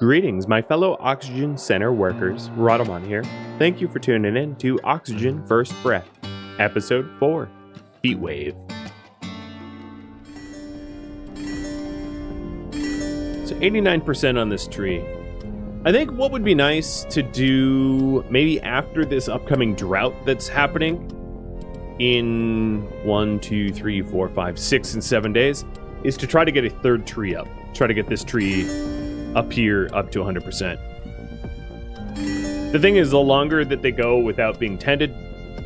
Greetings, my fellow Oxygen Center workers. Rhadamant here. Thank you for tuning in to Oxygen First Breath, Episode 4, Heatwave. So 89% on this tree. I think what would be nice to do maybe after this upcoming drought that's happening in 1, 2, 3, 4, 5, 6, and 7 days is to try to get a third tree up. Try to get this tree up here up to 100%. The thing is, the longer that they go without being tended,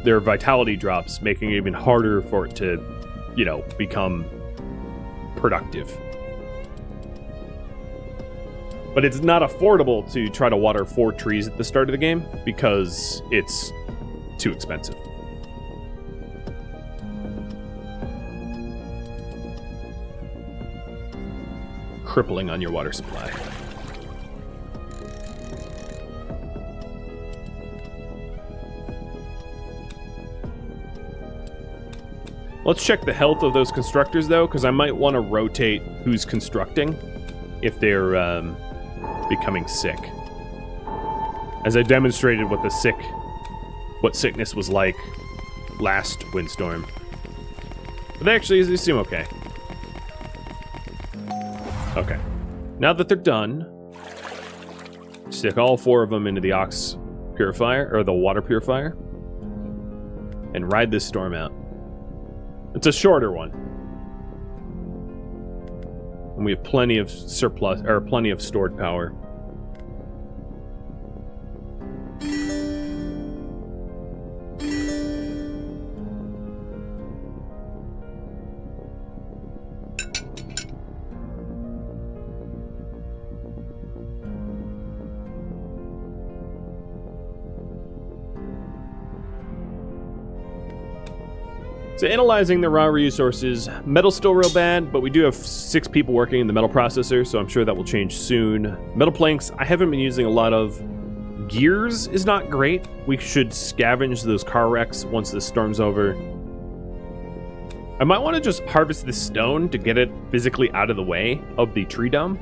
their vitality drops, making it even harder for it to, become productive. But it's not affordable to try to water 4 trees at the start of the game because it's too expensive. Crippling on your water supply. Let's check the health of those constructors, though, because I might want to rotate who's constructing if they're becoming sick. As I demonstrated what sickness was like last windstorm. But actually, they seem okay. Okay. Now that they're done, stick all 4 of them into the ox purifier, or the water purifier, and ride this storm out. It's a shorter one. And we have plenty of surplus, or plenty of stored power. So analyzing the raw resources, metal's still real bad, but we do have 6 people working in the metal processor, so I'm sure that will change soon. Metal planks, I haven't been using a lot of. Gears is not great. We should scavenge those car wrecks once this storm's over. I might want to just harvest this stone to get it physically out of the way of the tree dome,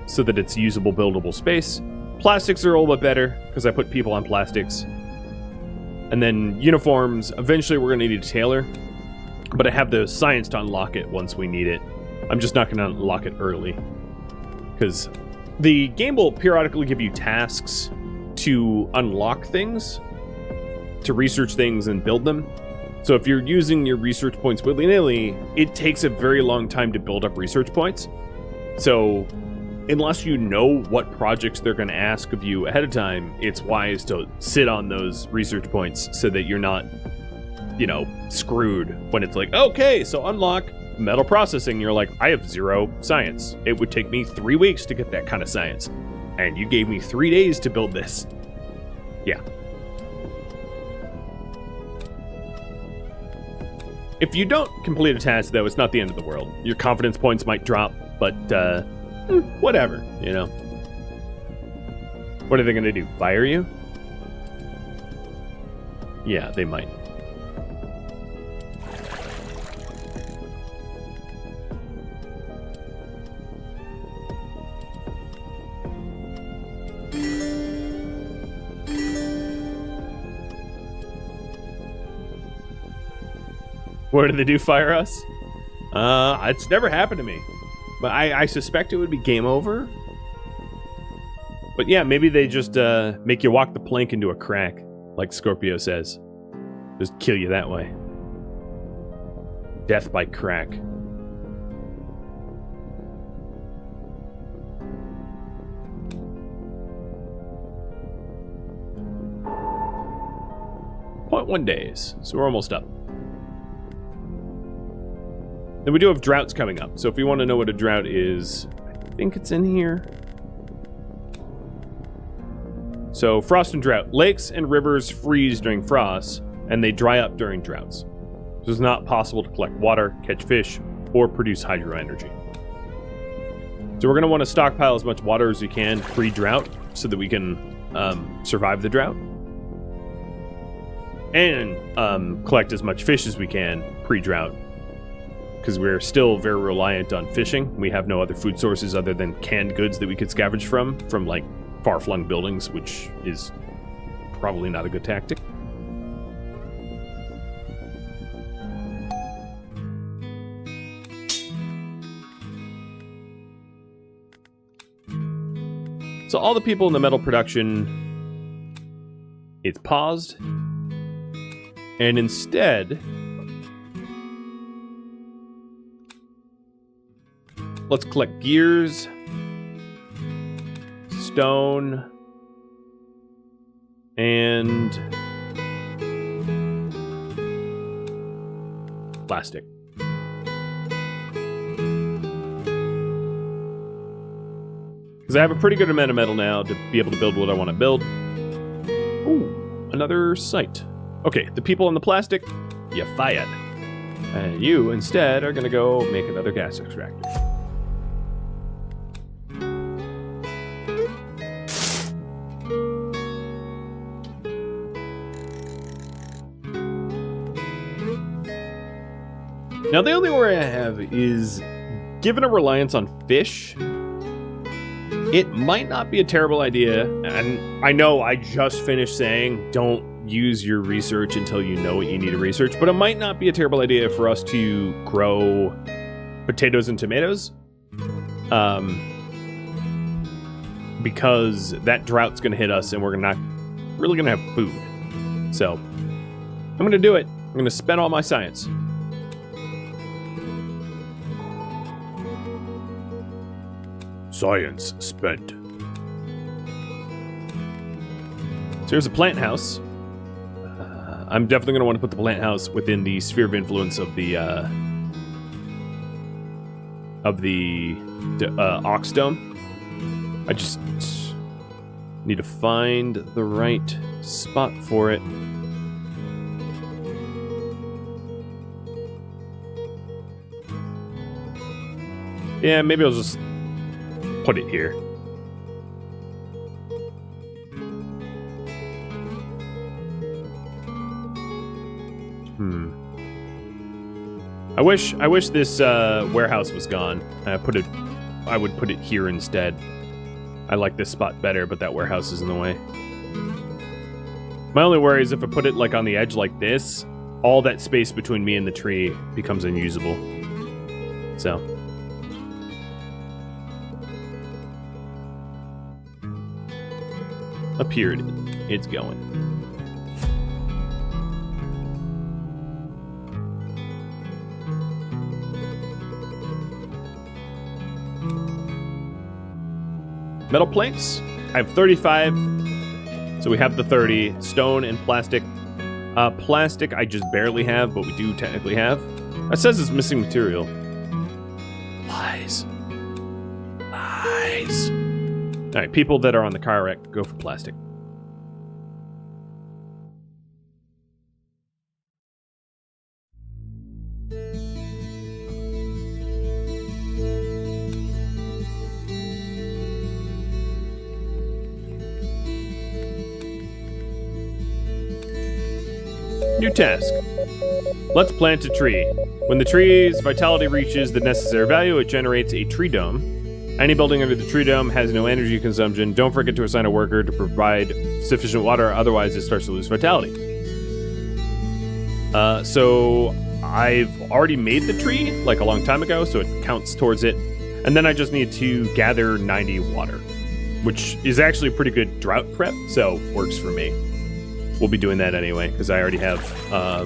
so that it's usable, buildable space. Plastics are a little bit better, because I put people on plastics. And then uniforms, eventually we're going to need a tailor. But I have the science to unlock it once we need it. I'm just not going to unlock it early. Because the game will periodically give you tasks to unlock things, to research things and build them. So if you're using your research points willy-nilly, it takes a very long time to build up research points. So unless you know what projects they're going to ask of you ahead of time, it's wise to sit on those research points so that you're not screwed when it's like, okay, so unlock metal processing. You're like, I have 0 science. It would take me 3 weeks to get that kind of science. And you gave me 3 days to build this. Yeah. If you don't complete a task, though, it's not the end of the world. Your confidence points might drop, but, whatever, What are they going to do? Fire you? Yeah, they might. What did they do? Fire us? It's never happened to me. But I suspect it would be game over. But yeah, maybe they just make you walk the plank into a crack, like Scorpio says. Just kill you that way. Death by crack. .1 days, so we're almost up. Then we do have droughts coming up. So if you want to know what a drought is, I think it's in here. So frost and drought. Lakes and rivers freeze during frost, and they dry up during droughts. So it's not possible to collect water, catch fish, or produce hydro energy. So we're going to want to stockpile as much water as we can pre-drought so that we can survive the drought. And collect as much fish as we can pre-drought because we're still very reliant on fishing. We have no other food sources other than canned goods that we could scavenge from like far-flung buildings, which is probably not a good tactic. So all the people in the metal production, it's paused. And instead, let's collect gears, stone, and plastic. Because I have a pretty good amount of metal now to be able to build what I want to build. Ooh, another site. Okay, the people on the plastic, you fired. And you, instead, are going to go make another gas extractor. Now, the only worry I have is, given a reliance on fish, it might not be a terrible idea, and I know I just finished saying don't use your research until you know what you need to research, but it might not be a terrible idea for us to grow potatoes and tomatoes, because that drought's going to hit us and we're not really going to have food. So I'm going to do it. I'm going to spend all my science. Science spent. So here's a plant house. I'm definitely going to want to put the plant house within the sphere of influence of the ox dome. I just need to find the right spot for it. Yeah, maybe I'll just put it here. I wish this warehouse was gone. I would put it here instead. I like this spot better, but that warehouse is in the way. My only worry is if I put it like on the edge like this, all that space between me and the tree becomes unusable. So up here it's going. Metal planks, I have 35, so we have the 30. Stone and plastic. Plastic I just barely have, but we do technically have. That says it's missing material. Lies. Lies. Alright, people that are on the car wreck, go for plastic. New task. Let's plant a tree. When the tree's vitality reaches the necessary value, it generates a tree dome. Any building under the tree dome has no energy consumption. Don't forget to assign a worker to provide sufficient water, otherwise it starts to lose vitality. So I've already made the tree like a long time ago, so it counts towards it. And then I just need to gather 90 water, which is actually a pretty good drought prep, so works for me. We'll be doing that anyway, because I already have, I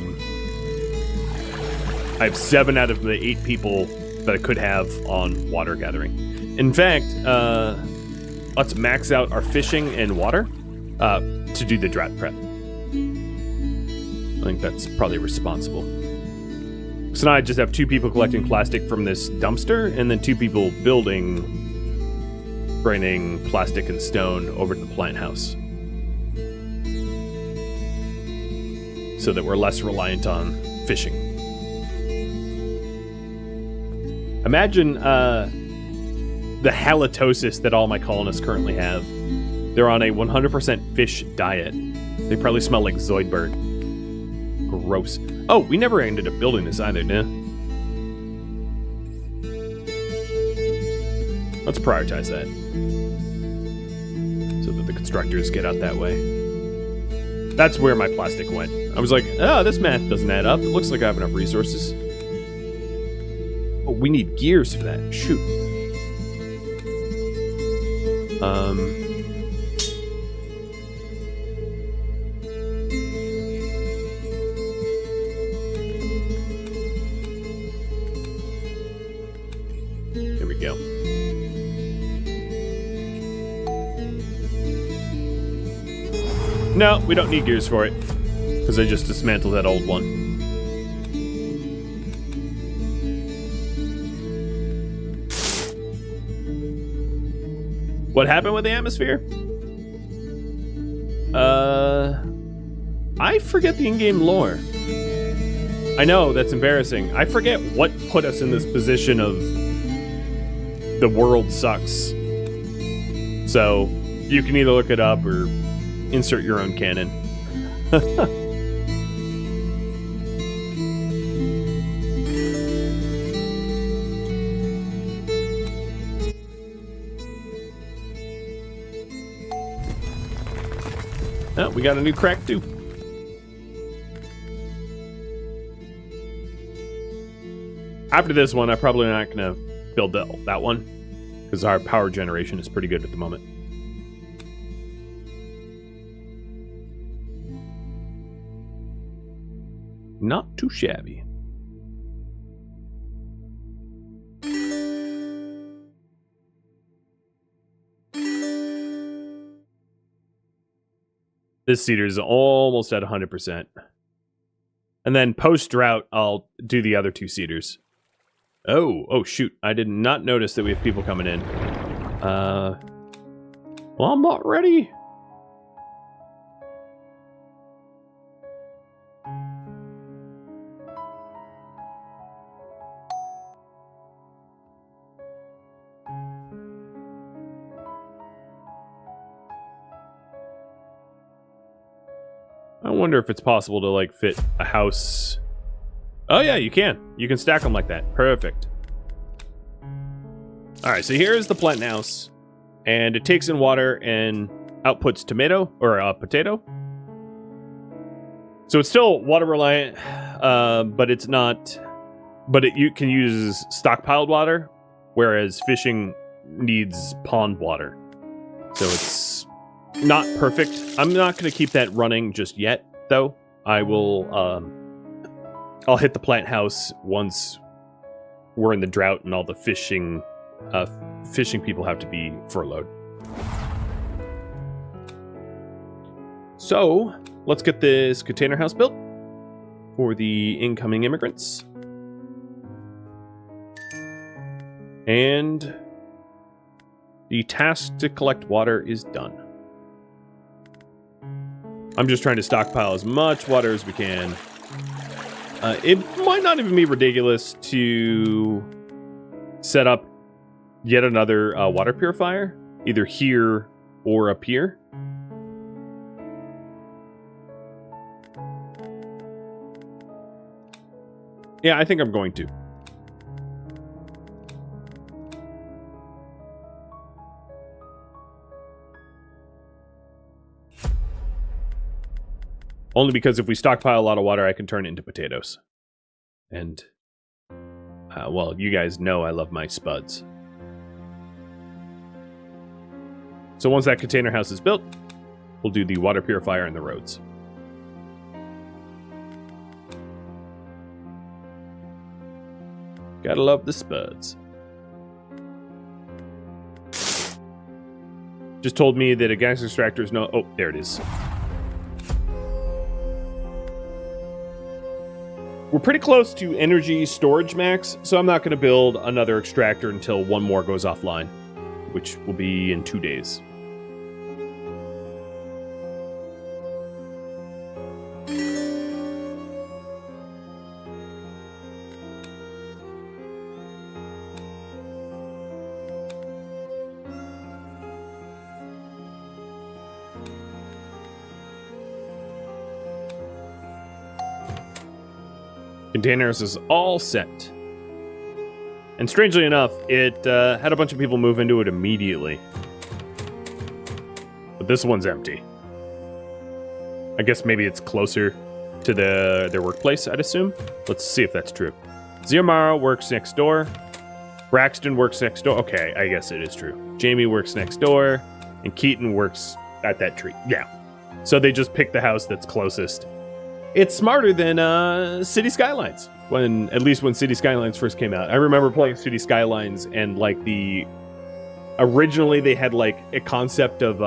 have 7 out of the 8 people that I could have on water gathering. In fact, let's max out our fishing and water to do the drought prep. I think that's probably responsible. So now I just have 2 people collecting plastic from this dumpster, and then 2 people bringing plastic and stone over to the plant house, so that we're less reliant on fishing. Imagine the halitosis that all my colonists currently have. They're on a 100% fish diet. They probably smell like Zoidberg. Gross. Oh, we never ended up building this either, did we? Let's prioritize that. So that the constructors get out that way. That's where my plastic went. I was like, oh, this math doesn't add up. It looks like I have enough resources. Oh, we need gears for that. Shoot. There we go. No, we don't need gears for it, because I just dismantled that old one. What happened with the atmosphere? I forget the in-game lore. I know, that's embarrassing. I forget what put us in this position of the world sucks. So, you can either look it up or insert your own canon. Oh, we got a new crack too. After this one, I'm probably not going to build that one, because our power generation is pretty good at the moment. Not too shabby. This cedar is almost at 100%. And then post-drought, I'll do the other 2 cedars. Oh, shoot. I did not notice that we have people coming in. Well, I'm not ready. I wonder if it's possible to, like, fit a house. Oh, yeah, you can. You can stack them like that. Perfect. All right, so here's the plant house. And it takes in water and outputs tomato, or potato. So it's still water reliant, but it's not... But you can use stockpiled water, whereas fishing needs pond water. So it's not perfect. I'm not going to keep that running just yet, though. I will... I'll hit the plant house once we're in the drought and all the fishing people have to be furloughed. So, let's get this container house built for the incoming immigrants. And the task to collect water is done. I'm just trying to stockpile as much water as we can. It might not even be ridiculous to set up yet another water purifier, either here or up here. Yeah, I think I'm going to. Only because if we stockpile a lot of water, I can turn it into potatoes. And, well, you guys know I love my spuds. So once that container house is built, we'll do the water purifier and the roads. Gotta love the spuds. Just told me that a gas extractor is no... Oh, there it is. We're pretty close to energy storage max, so I'm not going to build another extractor until one more goes offline, which will be in 2 days. Containers is all set. And strangely enough, it had a bunch of people move into it immediately. But this one's empty. I guess maybe it's closer to their workplace, I'd assume. Let's see if that's true. Ziamara works next door. Braxton works next door. Okay, I guess it is true. Jamie works next door. And Keaton works at that tree. Yeah. So they just picked the house that's closest. It's smarter than City Skylines. At least when City Skylines first came out. I remember playing City Skylines and like originally they had like a concept of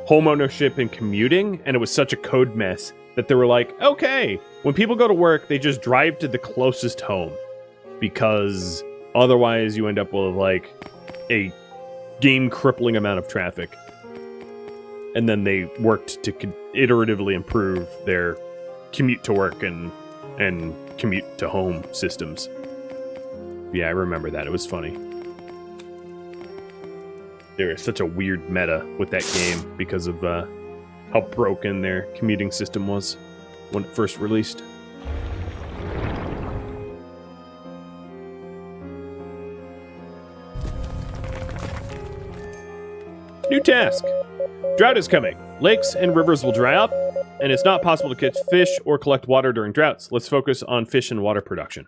home ownership and commuting, and it was such a code mess that they were like, okay, when people go to work, they just drive to the closest home, because otherwise you end up with like a game crippling amount of traffic. And then they worked to iteratively improve their commute to work and commute to home systems. Yeah, I remember that. It was funny. There is such a weird meta with that game because of how broken their commuting system was when it first released. New task. Drought is coming. Lakes and rivers will dry up, and it's not possible to catch fish or collect water during droughts. Let's focus on fish and water production.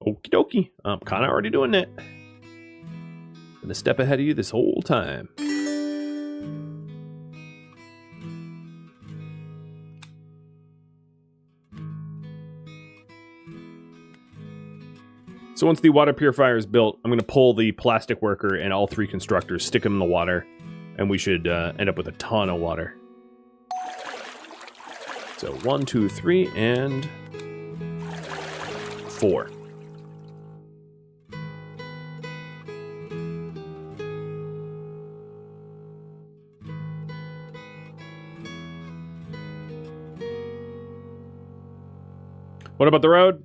Okie dokie. I'm kind of already doing that. Been a step ahead of you this whole time. So once the water purifier is built, I'm going to pull the plastic worker and all 3 constructors, stick them in the water, and we should end up with a ton of water. So 1, 2, 3, and 4. What about the road?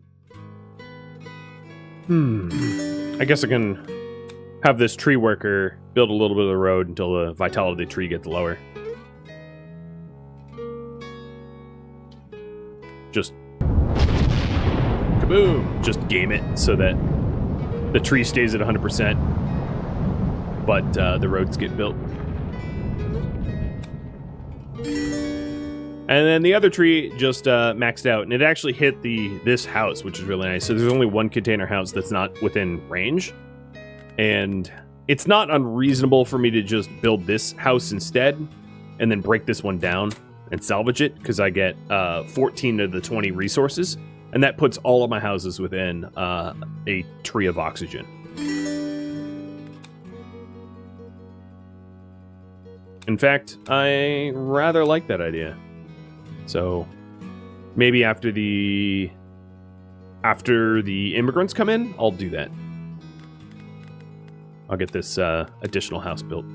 I guess I can have this tree worker build a little bit of the road until the vitality of the tree gets lower. Just kaboom! Just game it so that the tree stays at 100%, but the roads get built. And then the other tree just maxed out, and it actually hit this house, which is really nice. So there's only one container house that's not within range. And it's not unreasonable for me to just build this house instead, and then break this one down and salvage it, because I get 14 of the 20 resources, and that puts all of my houses within a tree of oxygen. In fact, I rather like that idea. So maybe after the immigrants come in, I'll do that. I'll get this additional house built.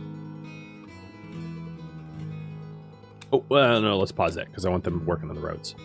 Oh, well, no, let's pause that because I want them working on the roads.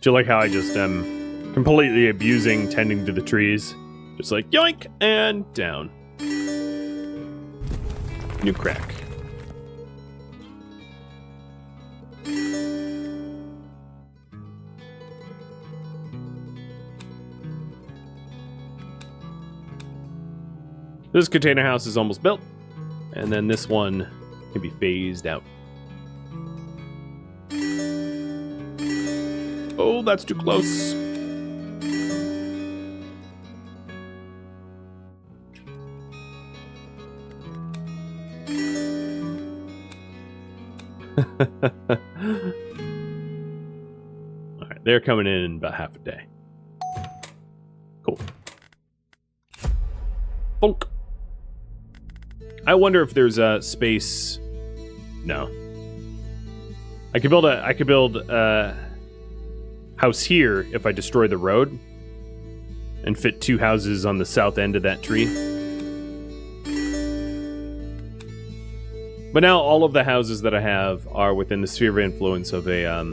Do you like how I just am completely abusing tending to the trees? Just like, yoink, and down. New crack. This container house is almost built, and then this one can be phased out. Oh, that's too close. Alright, they're coming in about half a day. Cool. Bonk. I wonder if there's a space. No. I could build a house here if I destroy the road and fit 2 houses on the south end of that tree. But now all of the houses that I have are within the sphere of influence of a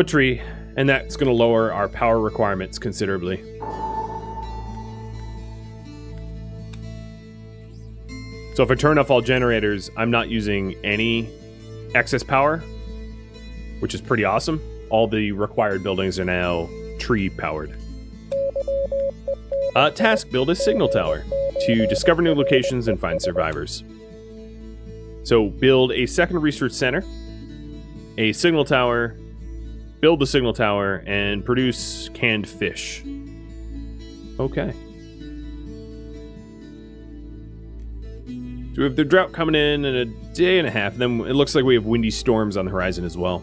tree, and that's going to lower our power requirements considerably. So if I turn off all generators, I'm not using any excess power, which is pretty awesome. All the required buildings are now tree powered. Task: build a signal tower to discover new locations and find survivors. So build a second research center, a signal tower, build the signal tower, and produce canned fish. Okay. So we have the drought coming in a day and a half, and then it looks like we have windy storms on the horizon as well.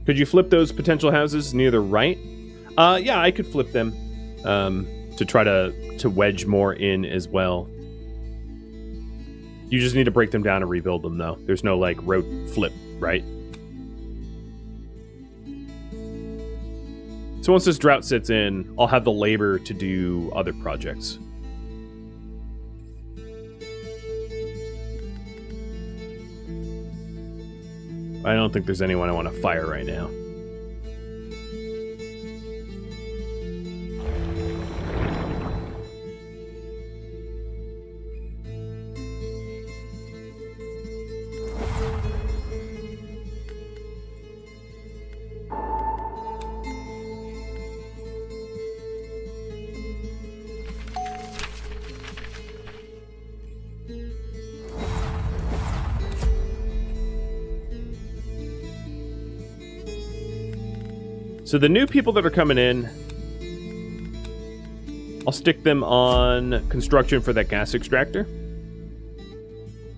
Could you flip those potential houses near the right? Yeah, I could flip them to try to wedge more in as well. You just need to break them down and rebuild them, though. There's no, like, road flip, right? So once this drought sits in, I'll have the labor to do other projects. I don't think there's anyone I want to fire right now. So the new people that are coming in, I'll stick them on construction for that gas extractor.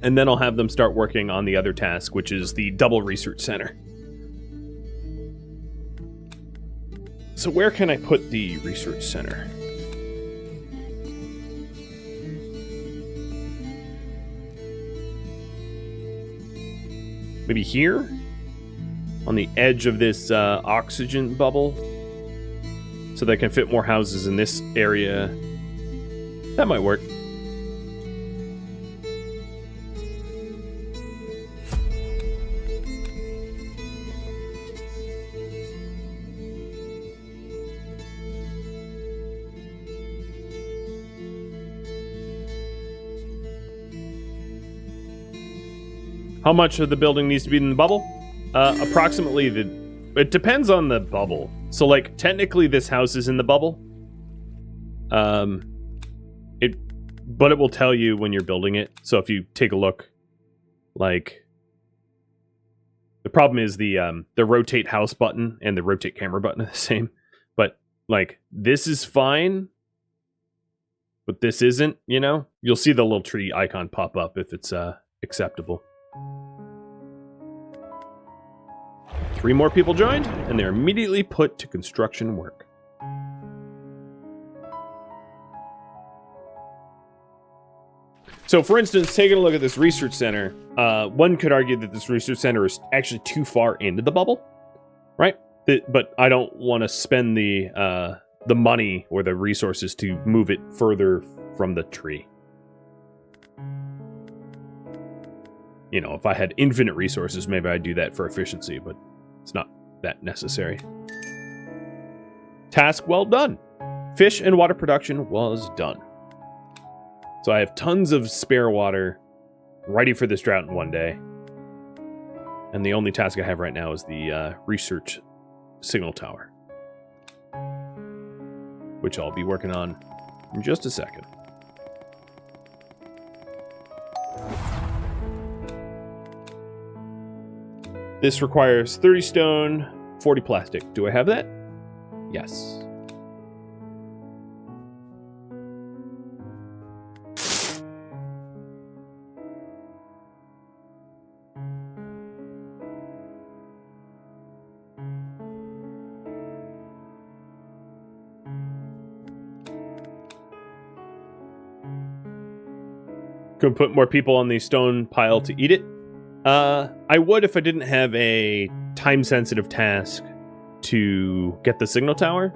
And then I'll have them start working on the other task, which is the double research center. So where can I put the research center? Maybe here? On the edge of this oxygen bubble, so they can fit more houses in this area. That might work. How much of the building needs to be in the bubble? Approximately it depends on the bubble. So, like, technically this house is in the bubble. But it will tell you when you're building it. So if you take a look, like, the problem is the rotate house button and the rotate camera button are the same. But, like, this is fine, but this isn't, you know? You'll see the little tree icon pop up if it's acceptable. 3 more people joined, and they're immediately put to construction work. So, for instance, taking a look at this research center, one could argue that this research center is actually too far into the bubble, right? But I don't want to spend the money or the resources to move it further from the tree. You know, if I had infinite resources, maybe I'd do that for efficiency, but it's not that necessary. Task well done. Fish and water production was done. So I have tons of spare water ready for this drought in one day. And the only task I have right now is the research signal tower, which I'll be working on in just a second. This requires 30 stone, 40 plastic. Do I have that? Yes. Could put more people on the stone pile to eat it. I would if I didn't have a time-sensitive task to get the signal tower.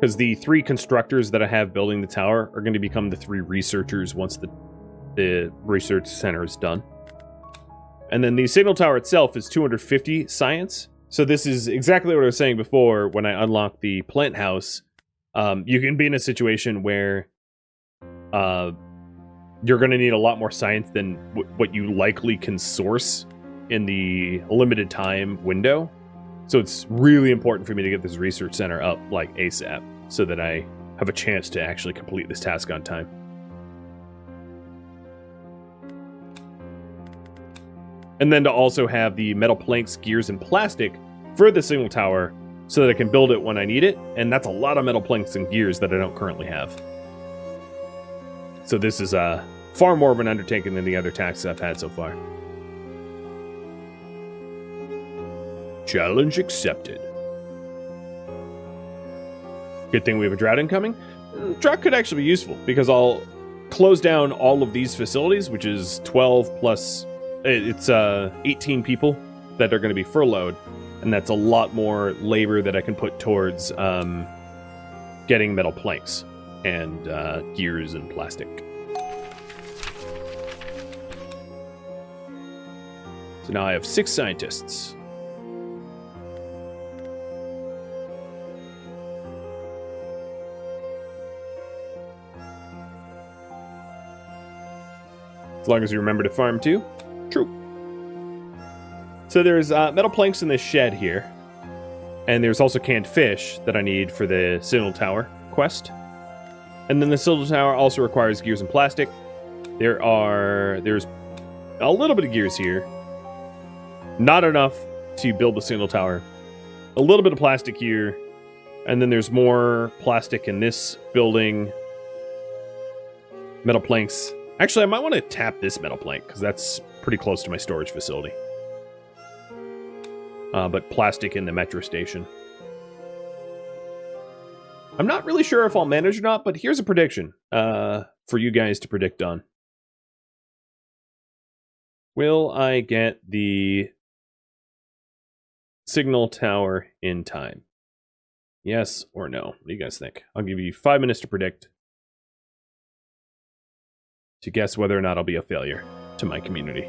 Because the 3 constructors that I have building the tower are going to become the 3 researchers once the research center is done. And then the signal tower itself is 250 science. So this is exactly what I was saying before when I unlocked the plant house. You can be in a situation where you're going to need a lot more science than what you likely can source in the limited time window. So it's really important for me to get this research center up like ASAP so that I have a chance to actually complete this task on time. And then to also have the metal planks, gears, and plastic for the signal tower so that I can build it when I need it. And that's a lot of metal planks and gears that I don't currently have. So this is far more of an undertaking than the other tasks I've had so far. Challenge accepted. Good thing we have a drought incoming. Drought could actually be useful because I'll close down all of these facilities, which is 12 plus... It's 18 people that are going to be furloughed, and that's a lot more labor that I can put towards getting metal planks and gears and plastic. So now I have 6 scientists. As long as you remember to farm too. True. So there's metal planks in this shed here. And there's also canned fish that I need for the signal tower quest. And then the signal tower also requires gears and plastic. There's a little bit of gears here. Not enough to build the signal tower. A little bit of plastic here. And then there's more plastic in this building. Metal planks. Actually, I might want to tap this metal plank, because that's pretty close to my storage facility. But plastic in the metro station. I'm not really sure if I'll manage or not, but here's a prediction for you guys to predict on. Will I get the signal tower in time? Yes or no? What do you guys think? I'll give you 5 minutes to predict. To guess whether or not I'll be a failure to my community.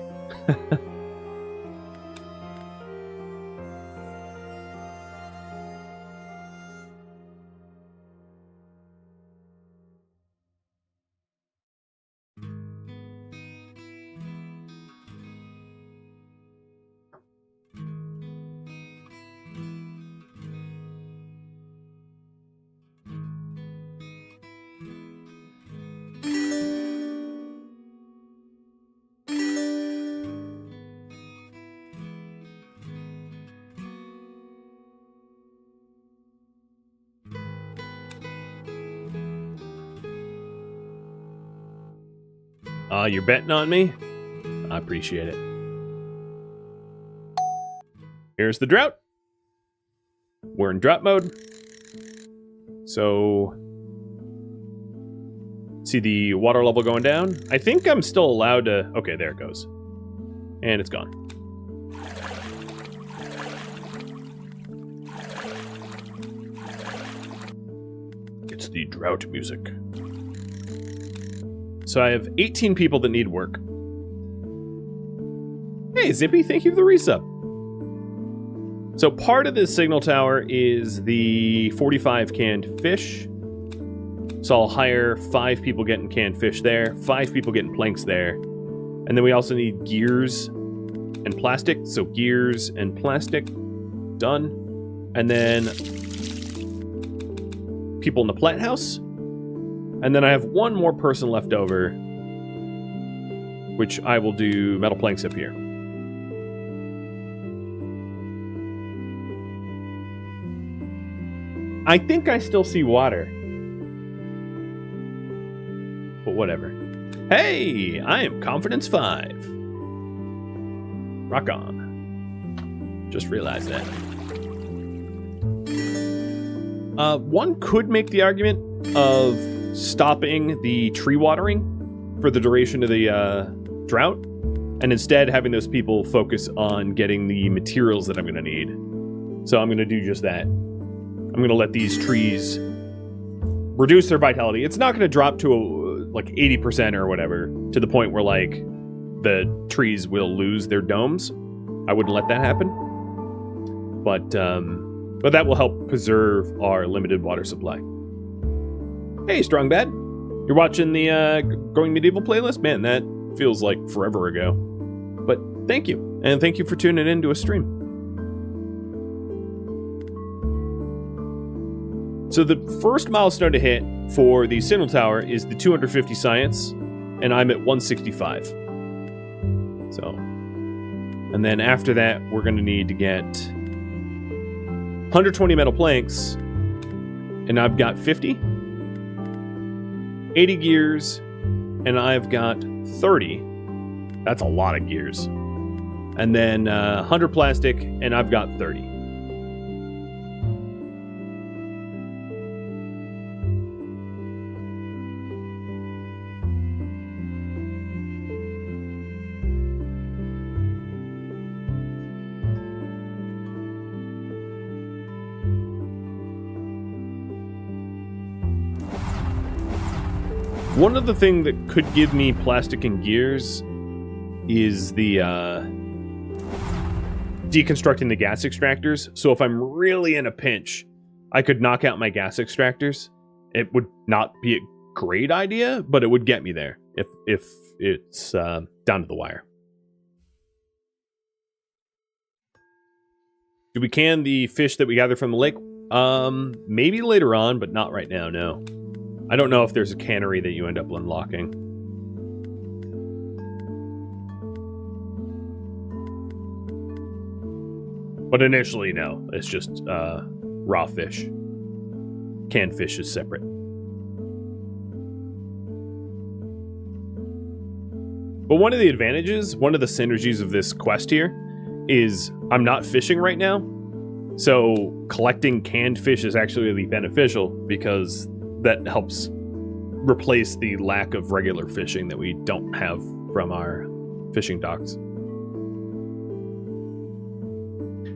You're betting on me? I appreciate it. Here's the drought. We're in drought mode. So, see the water level going down? I think I'm still allowed to... Okay, there it goes. And it's gone. It's the drought music. So I have 18 people that need work. Hey, Zippy, thank you for the resub. So part of this signal tower is the 45 canned fish. So I'll hire 5 people getting canned fish there, 5 people getting planks there. And then we also need gears and plastic. So gears and plastic, done. And then people in the plant house. And then I have 1 more person left over, which I will do metal planks up here. I think I still see water. But whatever. Hey, I am Confidence 5. Rock on. Just realized that. One could make the argument of stopping the tree watering for the duration of the drought, and instead having those people focus on getting the materials that I'm going to need. So I'm going to do just that. I'm going to let these trees reduce their vitality. It's not going to drop to like 80% or whatever, to the point where like the trees will lose their domes. I wouldn't let that happen. But that will help preserve our limited water supply. Hey, Strong Bad. You're watching the Growing Medieval playlist? Man, that feels like forever ago. But thank you. And thank you for tuning in to a stream. So the first milestone to hit for the Signal Tower is the 250 science, and I'm at 165. So, and then after that, we're going to need to get 120 metal planks, and I've got 50. 80 gears, and I've got 30. That's a lot of gears. And then 100 plastic, and I've got 30. One of the things that could give me plastic and gears is the deconstructing the gas extractors. So if I'm really in a pinch, I could knock out my gas extractors. It would not be a great idea, but it would get me there if it's down to the wire. Do we can the fish that we gather from the lake? Maybe later on, but not right now, no. I don't know if there's a cannery that you end up unlocking. But initially, no. It's just raw fish. Canned fish is separate. But one of the advantages, one of the synergies of this quest here, is I'm not fishing right now. So collecting canned fish is actually really beneficial because that helps replace the lack of regular fishing that we don't have from our fishing docks.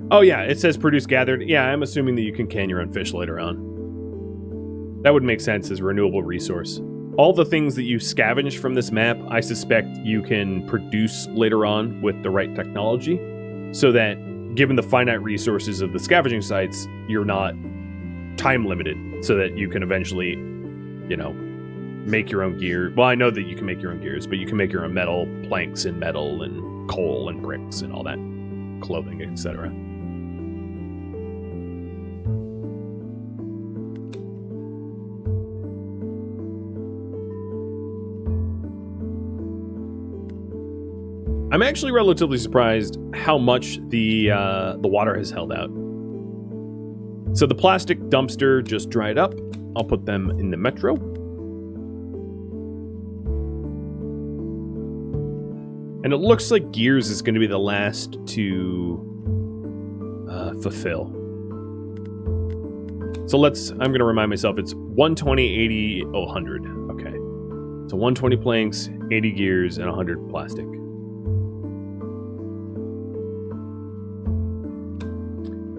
Oh yeah, it says produce gathered. Yeah, I'm assuming that you can can your own fish later on. That would make sense as a renewable resource. All the things that you scavenge from this map, I suspect you can produce later on with the right technology, so that given the finite resources of the scavenging sites, you're not time limited, so that you can eventually, you know, make your own gear. Well, I know that you can make your own gears, but you can make your own metal planks and metal and coal and bricks and all that, clothing, etc. I'm actually relatively surprised how much the water has held out. So the plastic dumpster just dried up. I'll put them in the metro. And it looks like gears is going to be the last to fulfill. So I'm going to remind myself, it's 120, 80, 100. Okay. So 120 planks, 80 gears, and 100 plastic.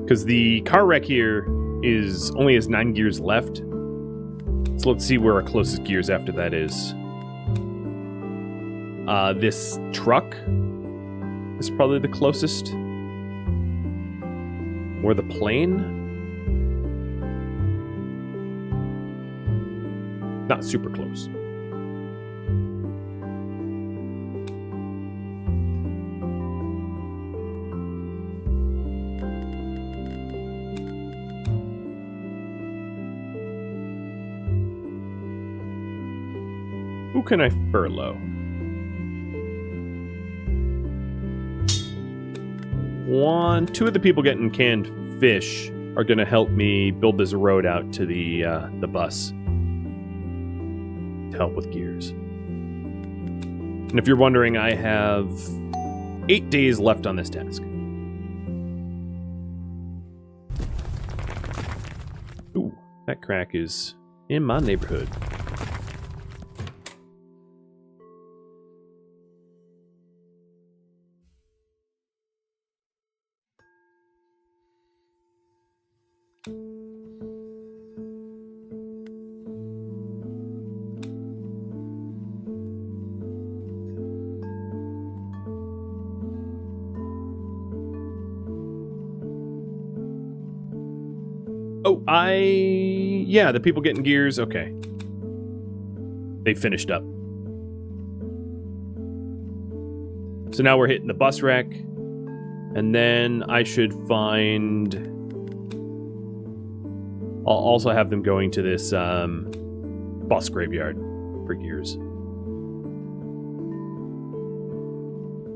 Because the car wreck here only has 9 gears left. So let's see where our closest gears after that is. This truck is probably the closest. Or the plane. Not super close. Who can I furlough? Two of the people getting canned fish are going to help me build this road out to the bus to help with gears. And if you're wondering, I have 8 days left on this task. Ooh, that crack is in my neighborhood. Oh, yeah, the people getting gears. Okay. They finished up. So now we're hitting the bus wreck. And then I should find... I'll also have them going to this bus graveyard for gears.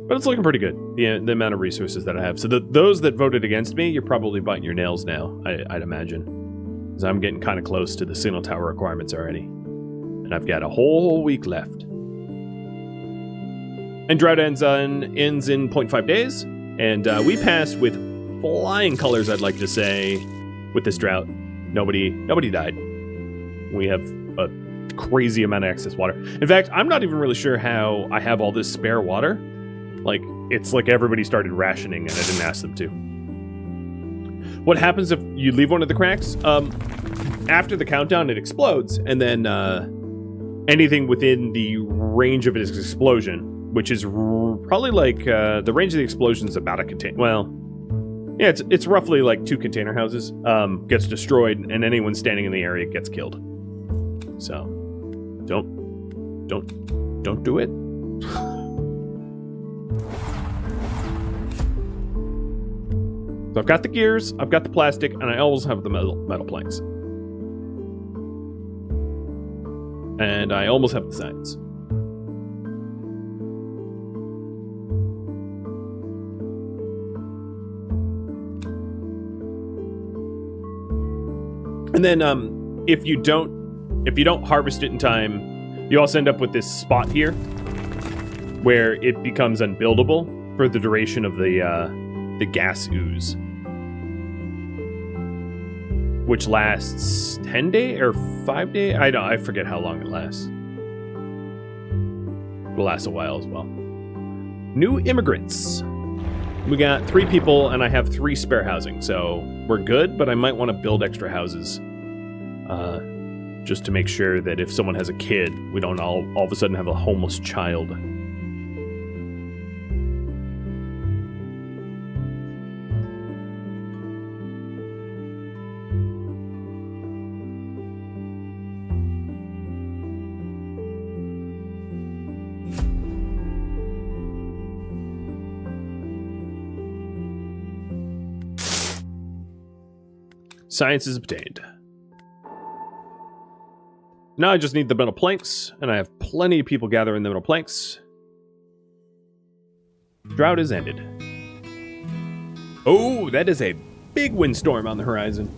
But it's looking pretty good, the amount of resources that I have. So those that voted against me, you're probably biting your nails now, I'd imagine. Because I'm getting kind of close to the signal tower requirements already. And I've got a whole week left. And drought ends in 0.5 days. And we passed with flying colors, I'd like to say, with this drought. Nobody died. We have a crazy amount of excess water. In fact, I'm not even really sure how I have all this spare water. Like, it's like everybody started rationing and I didn't ask them to. What happens if you leave one of the cracks? After the countdown, it explodes, and then anything within the range of its explosion, which is probably like, the range of the explosion is about a container. Well, yeah, it's roughly like 2 container houses, gets destroyed, and anyone standing in the area gets killed. So, don't do it. So I've got the gears, I've got the plastic, and I always have the metal planks. And I almost have the signs. And then if you don't harvest it in time, you also end up with this spot here where it becomes unbuildable for the duration of the gas ooze, which lasts 10 days or 5 days. I forget how long it lasts. It'll last a while as well. New immigrants. We got 3 people, and I have 3 spare housing, so we're good. But I might want to build extra houses, just to make sure that if someone has a kid, we don't all of a sudden have a homeless child. Science is obtained. Now I just need the metal planks, and I have plenty of people gathering the metal planks. Drought is ended. Oh, that is a big windstorm on the horizon.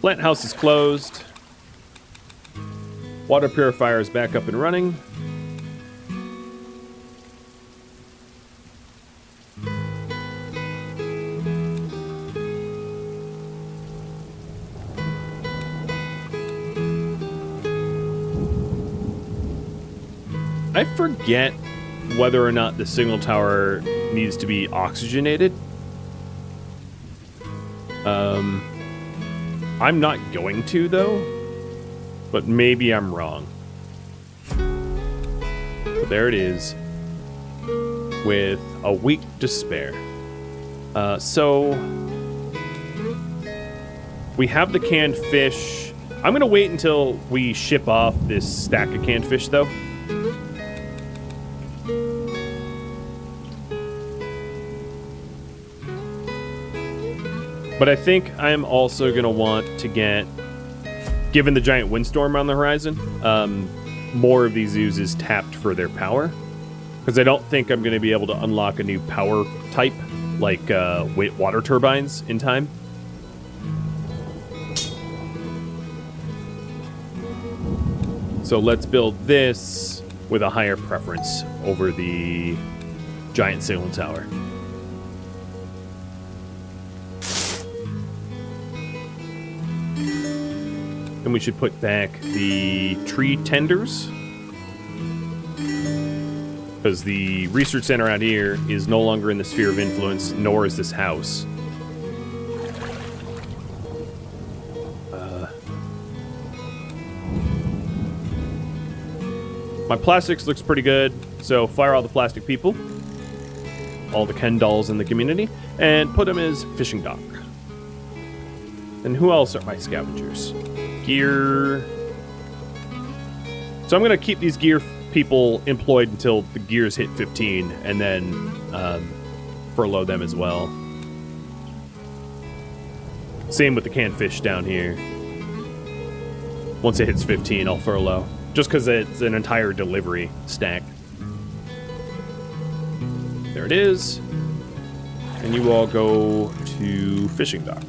Plant house is closed. Water purifier is back up and running. I forget whether or not the signal tower needs to be oxygenated. I'm not going to, though. But maybe I'm wrong. But there it is. With a week to spare. So... we have the canned fish. I'm going to wait until we ship off this stack of canned fish, though. But I think I'm also going to want to get, given the giant windstorm on the horizon, more of these oozes tapped for their power. Because I don't think I'm going to be able to unlock a new power type, like water turbines, in time. So let's build this with a higher preference over the giant signal tower. And we should put back the tree tenders, because the research center out here is no longer in the sphere of influence, nor is this house. My plastics looks pretty good, so fire all the plastic people, all the Ken dolls in the community, and put them as fishing dock. And who else are my scavengers? Gear. So I'm going to keep these gear people employed until the gears hit 15, and then furlough them as well. Same with the canned fish down here. Once it hits 15, I'll furlough. Just because it's an entire delivery stack. There it is. And you all go to fishing dock.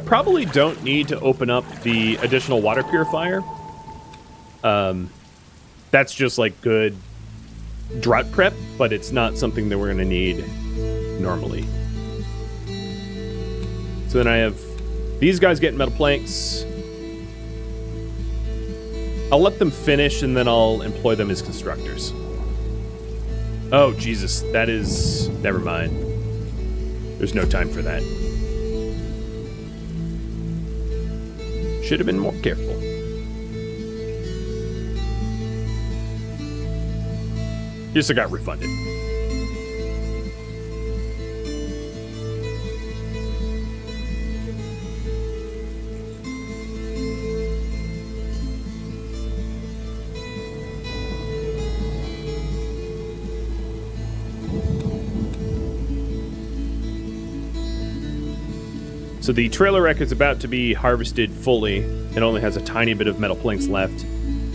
Probably don't need to open up the additional water purifier. That's just like good drought prep, but it's not something that we're going to need normally. So then I have these guys getting metal planks. I'll let them finish and then I'll employ them as constructors. Oh, Jesus, that is... Never mind. There's no time for that. Should have been more careful. Yes, I got refunded. So the trailer wreck is about to be harvested fully. It only has a tiny bit of metal planks left.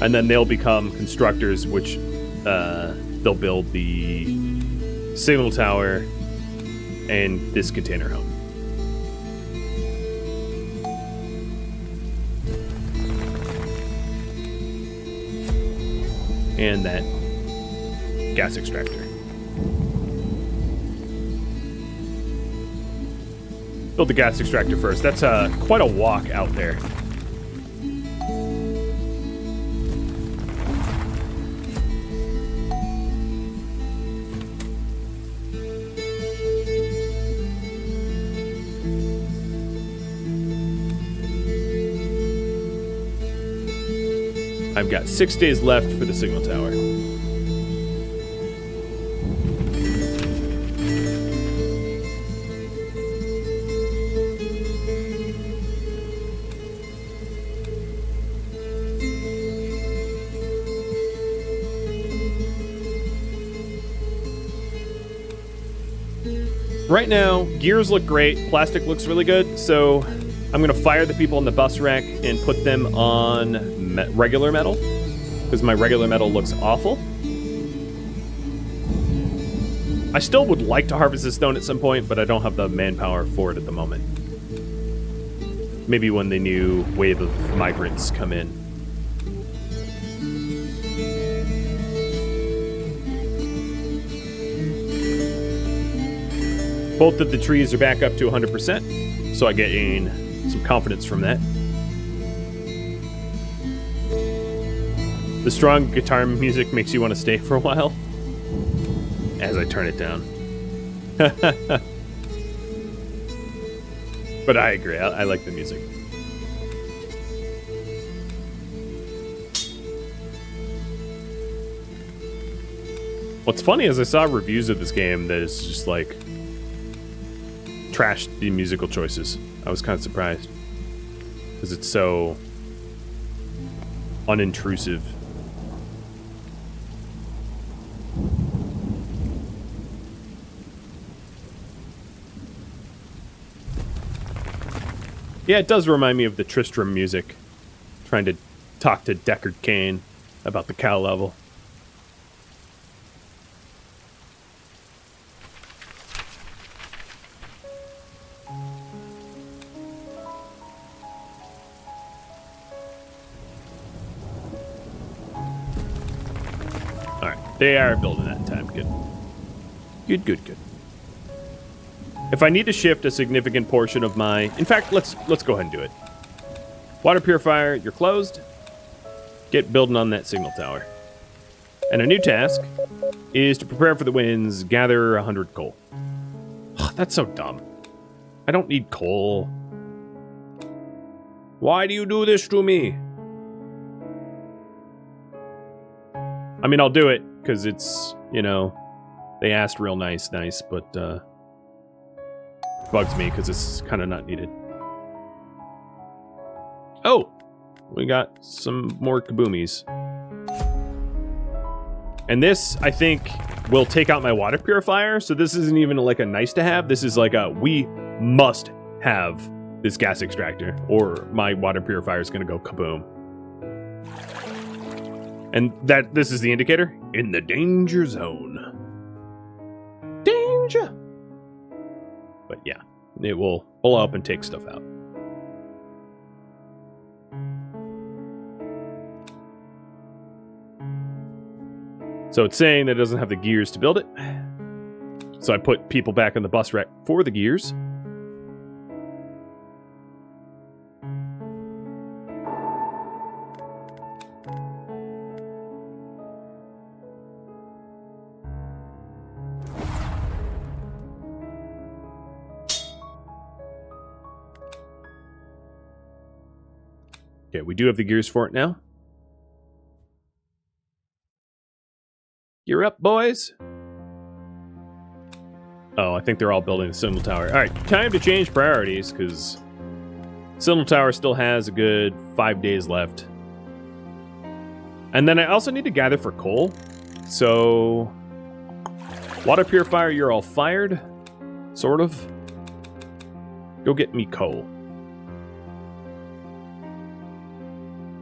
And then they'll become constructors, which they'll build the signal tower and this container home. And that gas extractor. Build the gas extractor first. That's quite a walk out there. I've got 6 days left for the signal tower. Right now, gears look great, plastic looks really good, so I'm going to fire the people on the bus rack and put them on regular metal, because my regular metal looks awful. I still would like to harvest the stone at some point, but I don't have the manpower for it at the moment. Maybe when the new wave of migrants come in. Both of the trees are back up to 100%, so I gain some confidence from that. The strong guitar music makes you want to stay for a while as I turn it down. But I agree, I like the music. What's funny is I saw reviews of this game that is just like trashed the musical choices. I was kind of surprised because it's so unintrusive. Yeah, it does remind me of the Tristram music, trying to talk to Deckard Cain about the cow level. They are building that in time. Good. Good. If I need to shift a significant portion of my... In fact, let's go ahead and do it. Water purifier, you're closed. Get building on that signal tower. And a new task is to prepare for the winds, gather 100 coal. That's so dumb. I don't need coal. Why do you do this to me? I mean, I'll do it, because it's, you know, they asked real nice, but, bugs me, because it's kind of not needed. Oh! We got some more kaboomies. And this, I think, will take out my water purifier, so this isn't even like a nice to have, this is like a, we must have this gas extractor, or my water purifier is gonna go kaboom. And this is the indicator. In the danger zone. Danger! But yeah, it will pull up and take stuff out. So it's saying that it doesn't have the gears to build it. So I put people back in the bus rack for the gears. Okay, we do have the gears for it now. You're up, boys. Oh, I think they're all building the signal tower. All right, time to change priorities, because signal tower still has a good 5 days left. And then I also need to gather for coal. So, water purifier, you're all fired. Sort of. Go get me coal.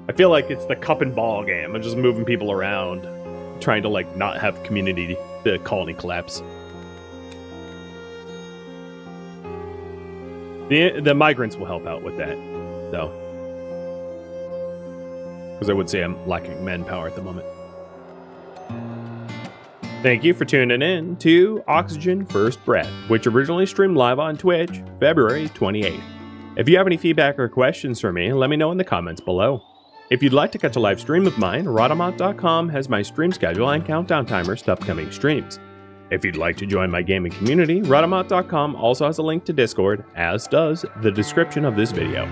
I feel like it's the cup and ball game. I'm just moving people around, trying to like not have the colony collapse. The migrants will help out with that, though, because I would say I'm lacking manpower at the moment. Thank you for tuning in to Oxygen First Breath, which originally streamed live on Twitch, February 28th. If you have any feedback or questions for me, let me know in the comments below. If you'd like to catch a live stream of mine, Rhadamant.com has my stream schedule and countdown timers to upcoming streams. If you'd like to join my gaming community, Rhadamant.com also has a link to Discord, as does the description of this video.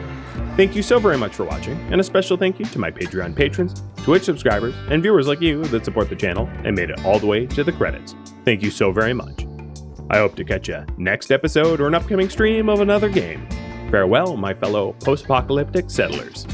Thank you so very much for watching, and a special thank you to my Patreon patrons, Twitch subscribers, and viewers like you that support the channel and made it all the way to the credits. Thank you so very much. I hope to catch you next episode or an upcoming stream of another game. Farewell, my fellow post-apocalyptic settlers.